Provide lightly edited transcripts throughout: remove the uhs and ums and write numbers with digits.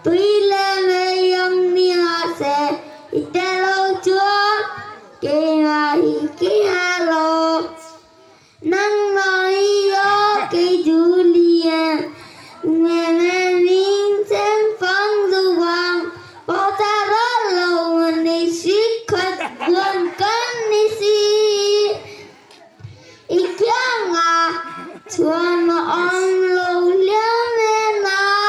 tuy lên mây âm nia sẽ ite lâu chúa kỳ hà lô nắng nói yo kỳ Julia nghe nghe linh sen phong du vang bao ta rất lâu mình đi suýt khát buồn cơn đi xí ý kiến à chúa nó ông lâu liễu mê na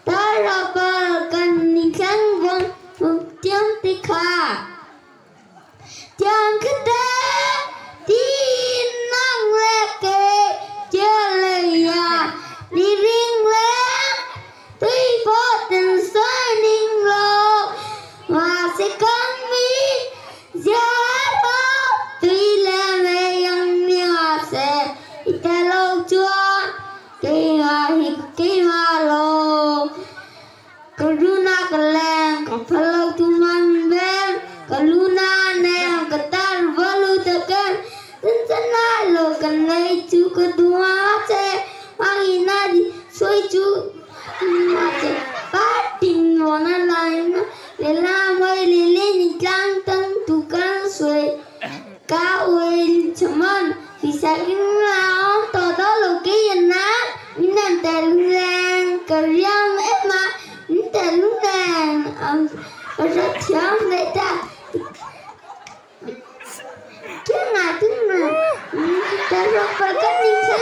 ta ra bờ cần đi khăn vốn một tiếng tích khá chẳng cứ thế tin năng lệ kê chưa lời à đi riêng lên tuy vô tình xoay ninh lộ mà sẽ cân mỹ giá đó tuy là mê yang miêu sẽ ite lâu chúa kỳ mà lộ karuna kaleng kapalau tuman ben kaluna neng ketar valu tekan rencana lo kan lay chu kedua se mangina di soi chu macam pating warna lain lela mai lele ni kang tentukan soi kawin cuman bisa inlau todo lo kiyana minan telang karyam ema tên lúc này rất sớm để ta chứ ngày thứ nào ta rất phải cách đi xem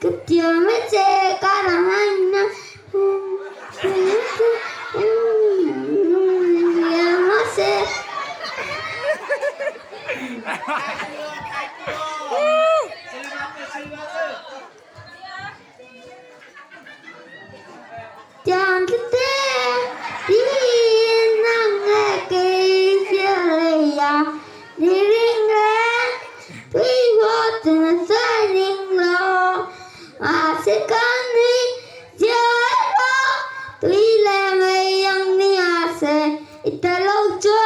cái chơi mấy xe cá làm anh nó nó xe chẳng thế tin năng nghe kê chơi à đi riêng ra tuy vô tình sai ninh lộ mà sẽ cần đi chơi đó tuy là mây yang nia sẽ ít lâu chưa